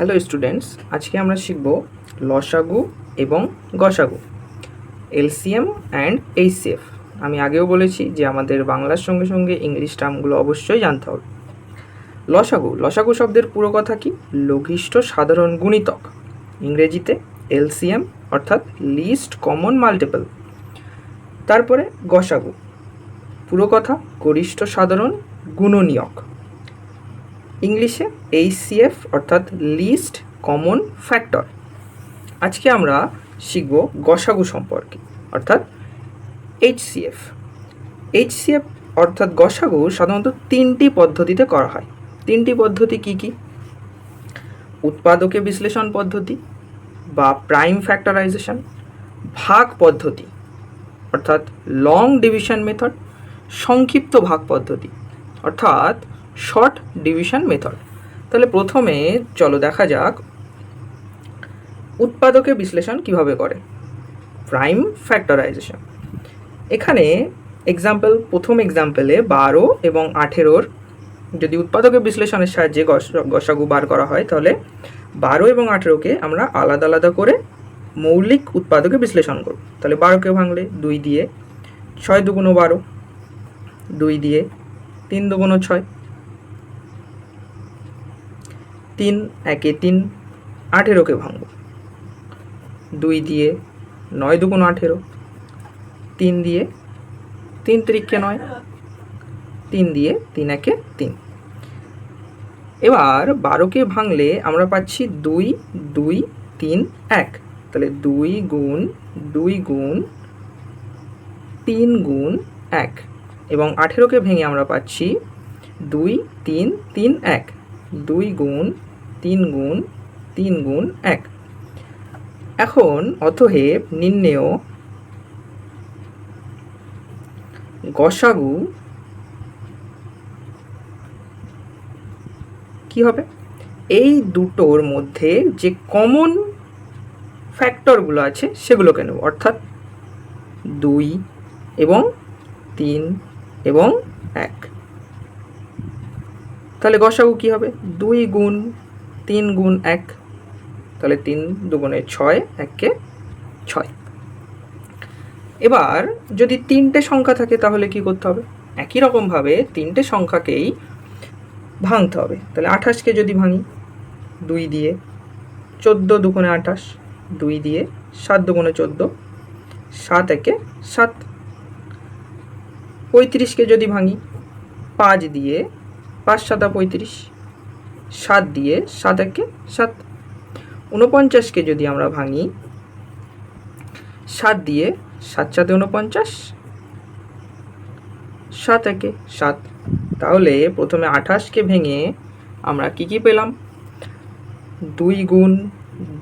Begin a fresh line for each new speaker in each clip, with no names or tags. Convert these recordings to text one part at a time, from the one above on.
Hello students, আজকে আমরা শিখব লসাগু এবং গসাগু, এলসিএম অ্যান্ড এইচসিএফ। আমি আগেও বলেছি যে আমাদের বাংলার সঙ্গে সঙ্গে ইংলিশ টার্মগুলো অবশ্যই জানতে হবে। লসাগু শব্দের পুরো কথা কি? লঘিষ্ঠ সাধারণ গুণিতক, ইংরেজিতে এলসিএম অর্থাৎ লিস্ট কমন মাল্টিপল। তারপরে গসাগু, পুরো কথা গরিষ্ঠ সাধারণ গুণনীয়ক, ইংলিশে এইচসিএফ অর্থাৎ লিস্ট কমন ফ্যাক্টর। আজকে আমরা শিখব গসাগু সম্পর্কে অর্থাৎ এইচসিএফ। এইচসিএফ অর্থাৎ গসাগু সাধারণত তিনটি পদ্ধতিতে করা হয়। তিনটি পদ্ধতি কি কি? উৎপাদকে বিশ্লেষণ পদ্ধতি বা প্রাইম ফ্যাক্টরাইজেশন, ভাগ পদ্ধতি অর্থাৎ লং ডিভিশন মেথড, সংক্ষিপ্ত ভাগ পদ্ধতি অর্থাৎ শর্ট ডিভিশন মেথড। তাহলে প্রথমে চলো দেখা যাক উৎপাদকে বিশ্লেষণ কিভাবে করে, প্রাইম ফ্যাক্টরাইজেশন। এখানে প্রথম এক্সাম্পলে 12 এবং 18 যদি উৎপাদকে বিশ্লেষণের সাহায্যে গসাগু বার করা হয়, তাহলে 12 এবং 18কে আমরা আলাদা আলাদা করে মৌলিক উৎপাদকে বিশ্লেষণ করব। তাহলে 12কে ভাঙলে 2 দিয়ে, 6 দুগুণ 12, 2 দিয়ে, 3 দুগুণ 6, 3 একে 3, 18কে ভাঙব 2 দিয়ে, 9 দুগুণ 18, 3 দিয়ে, 3 তিরিকে 9, 3 দিয়ে, 3 একে 3। এবার 12কে ভাঙলে আমরা পাচ্ছি 2, 2, 3, 1। তাহলে 2 গুণ 2 গুণ 3 গুণ 1। এবং 18কে ভেঙে আমরা পাচ্ছি 2, 3, 3, 1, 2 গুণ 3 গুণ 3 গুণ 1। এখন অতএব নির্ণেয় গসাগু কি হবে? এই দুটোর মধ্যে যে কমন ফ্যাক্টরগুলো আছে সেগুলোকে নেব, অর্থাৎ 2 এবং 3 এবং 1। তাহলে গসাগু কি হবে? 2 গুণ 3 গুণ 1। তাহলে 3 দুগুণে 6, 1কে 6। এবার যদি 3টে সংখ্যা থাকে তাহলে কি করতে হবে? একই রকমভাবে 3টে সংখ্যাকেই ভাঙতে হবে। তাহলে 28কে যদি ভাঙি 2 দিয়ে, 14 দুগুণে 28, 2 দিয়ে, 7 দুগুণে 14, 7 একে 7। 35কে যদি ভাঙি 5 দিয়ে, 5 7 35, 7 দিয়ে, 7 একে 7। 49কে যদি আমরা ভাঙি 7 দিয়ে, 7 7 49, 7 একে 7। তাহলে প্রথমে 28কে ভেঙে আমরা কি কি পেলাম? 2 গুণ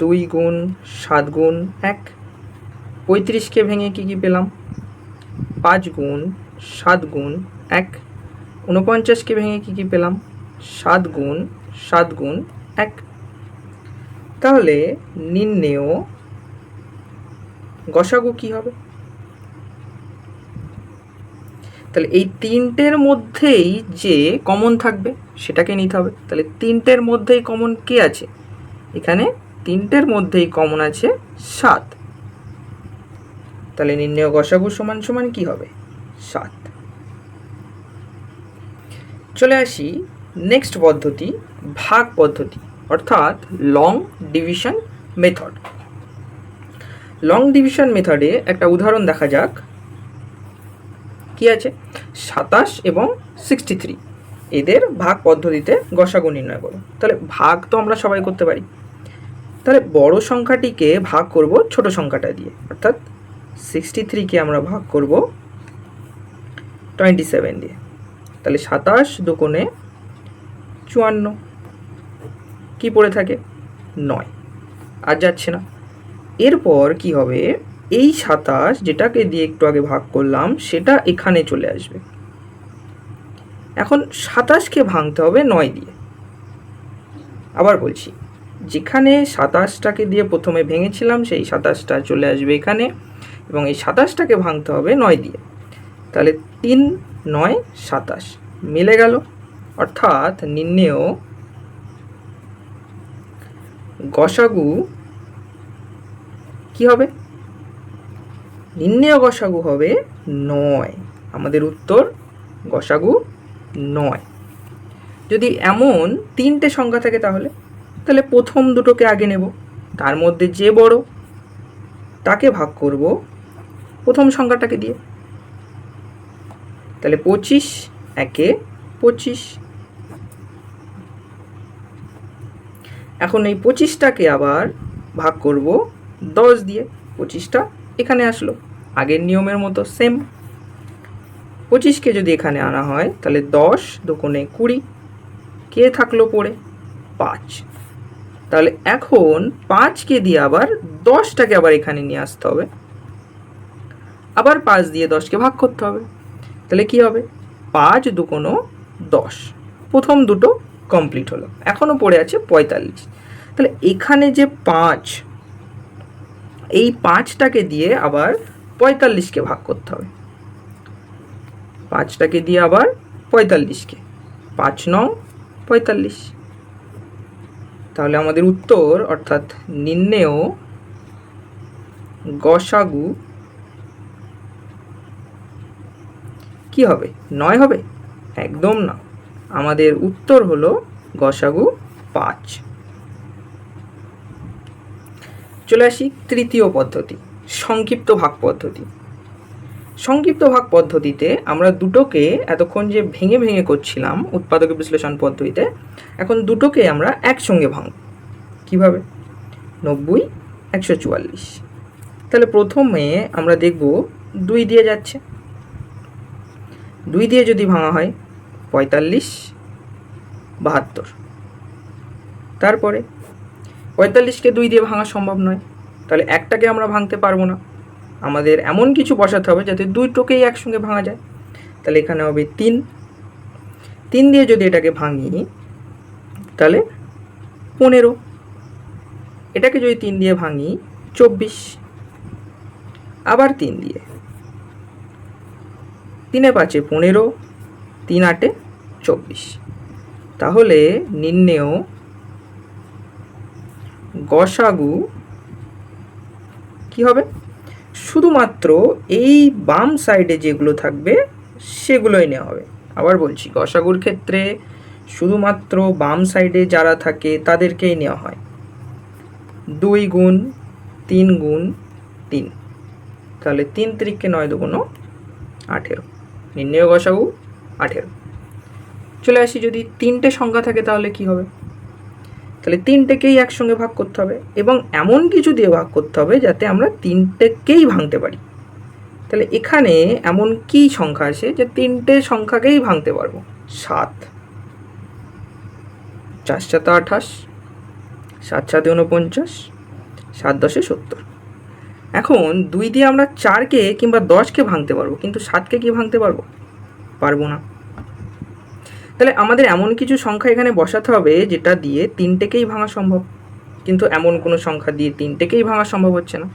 2 গুণ 7 গুণ 1। 35কে ভেঙে কি কি পেলাম? 5 গুণ 7 গুণ 1। 49কে ভেঙে কি কি পেলাম? 7 গুণ 7 গুণ 1। তাহলে নির্ণেয় গসাগু কি হবে? তাহলে এই তিনটের মধ্যেই যে কমন থাকবে সেটাকে নিতে হবে। তাহলে তিনটের মধ্যেই কমন কে আছে? এখানে তিনটের মধ্যেই কমন আছে 7। তাহলে নির্ণেয় গসাগু সমান সমান কি হবে? 7। চলে আসি নেক্সট পদ্ধতি, ভাগ পদ্ধতি অর্থাৎ long division method. Long division মেথডে একটা উদাহরণ দেখা যাক। কি আছে? 27 এবং 63 এদের ভাগ পদ্ধতিতে গসাগু নির্ণয় করো। তাহলে ভাগ তো আমরা সবাই করতে পারি। তাহলে বড় সংখ্যাটিকে ভাগ করব ছোট সংখ্যাটা দিয়ে, অর্থাৎ 63কে আমরা ভাগ করব 27 দিয়ে। তাহলে 27 দুগুণে 54, কি পড়ে থাকে? 9, আর যাচ্ছে না। এরপর কি হবে? এই 27 যেটাকে দিয়ে একটু আগে ভাগ করলাম সেটা এখানে চলে আসবে। এখন 27কে ভাঙতে হবে 9 দিয়ে। আবার বলছি, যেখানে 27টাকে দিয়ে প্রথমে ভেঙেছিলাম সেই 27টা চলে আসবে এখানে, এবং এই 27টাকে ভাঙতে হবে 9 দিয়ে। তাহলে 3 9 27 মিলে গেল, অর্থাৎ নির্ণেয় গসাগু কি হবে? নির্ণেয় গসাগু হবে 9। আমাদের উত্তর গসাগু 9। যদি এমন 3টে সংখ্যা থাকে তাহলে প্রথম দুটোকে আগে নেব, তার মধ্যে যে বড় তাকে ভাগ করব প্রথম সংখ্যাটাকে দিয়ে। তাহলে 25 একে 25। এখন এই 25টাকে আবার ভাগ করব 10 দিয়ে। 25টা এখানে আসলো, আগের নিয়মের মতো সেম। 25কে যদি এখানে আনা হয় তাহলে 10 দুগুণে 20, কে থাকলো পড়ে? 5। তাহলে এখন 5কে দিয়ে আবার 10টাকে আবার এখানে নিয়ে আসতে হবে, আবার 5 দিয়ে 10কে ভাগ করতে হবে। তাহলে কি হবে? 5 দুগুণ 10। প্রথম দুটো কমপ্লিট হলো, এখনও পড়ে আছে 45। তাহলে এখানে যে 5, এই 5টাকে দিয়ে আবার 45কে ভাগ করতে হবে। 5টাকে দিয়ে আবার 45কে, 5 9 45। তাহলে আমাদের উত্তর অর্থাৎ নির্ণেয় গসাগু কি হবে? 9 হবে? একদম না, আমাদের উত্তর হলো গসাগু 5। চলে আসি তৃতীয় পদ্ধতি, সংক্ষিপ্ত ভাগ পদ্ধতি। সংক্ষিপ্ত ভাগ পদ্ধতিতে আমরা দুটোকে এতক্ষণ যে ভেঙে ভেঙে করছিলাম উৎপাদক বিশ্লেষণ পদ্ধতিতে, এখন দুটোকে আমরা একসঙ্গে ভাঙব। কিভাবে? 90 144। তাহলে প্রথমে আমরা দেখব 2 দিয়ে যাচ্ছে, 2 দিয়ে যদি ভাঙা হয় 45 72। তারপরে 45কে 2 দিয়ে ভাঙা সম্ভব নয়, তাহলে একটাকে আমরা ভাঙতে পারবো না, আমাদের এমন কিছু বসাতে হবে যাতে দুটোকেই একসঙ্গে ভাঙা যায়। তাহলে এখানে হবে 3। 3 দিয়ে যদি এটাকে ভাঙি তাহলে 15। এটাকে যদি 3 দিয়ে ভাঙি 24। আবার 3 দিয়ে, 3 5 15, 3 8 24। তাহলে নির্ণেয় গসাগু কি হবে? শুধুমাত্র এই বাম সাইডে যেগুলো থাকবে সেগুলোই নেওয়া হবে। আবার বলছি, গসাগুর ক্ষেত্রে শুধুমাত্র বাম সাইডে যারা থাকে তাদেরকেই নেওয়া হয়। 2 গুণ 3 গুণ 3, তাহলে 3 3 9 2 18। নির্ণেয় গসাগু 18। চলে আসি, যদি 3টে সংখ্যা থাকে তাহলে কি হবে? তাহলে 3টেকেই একসঙ্গে ভাগ করতে হবে এবং এমন কিছু দিয়ে ভাগ করতে হবে যাতে আমরা 3টেকেই ভাঙতে পারি। তাহলে এখানে এমন কি সংখ্যা আছে যে 3টে সংখ্যাকেই ভাঙতে পারবো? 7। 4 7 28, 7 7 49, 7 10 70। এখন 2 দিয়ে আমরা 4কে কিংবা 10কে ভাঙতে পারবো, কিন্তু 7কে কি ভাঙতে পারবো? পারবো না। তাহলে আমাদের এমন কিছু সংখ্যা এখানে বসাতে হবে যেটা দিয়ে 3টেকেই ভাঙা সম্ভব, কিন্তু এমন কোনো সংখ্যা দিয়ে 3টেকেই ভাঙা সম্ভব হচ্ছে না।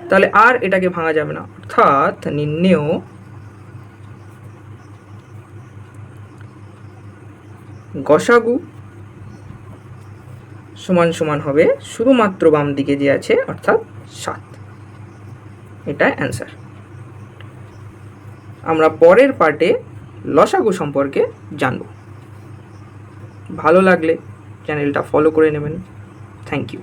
তাহলে আর এটাকে ভাঙা যাবে না, অর্থাৎ নির্ণেয় গসাগু সমান সমান হবে শুধুমাত্র বাম দিকে যে আছে অর্থাৎ 7। এটা অ্যান্সার। আমরা পরের পার্টে লসাগু সম্পর্কে জানব। ভালো লাগলে চ্যানেলটা ফলো করে নেবেন। Thank you.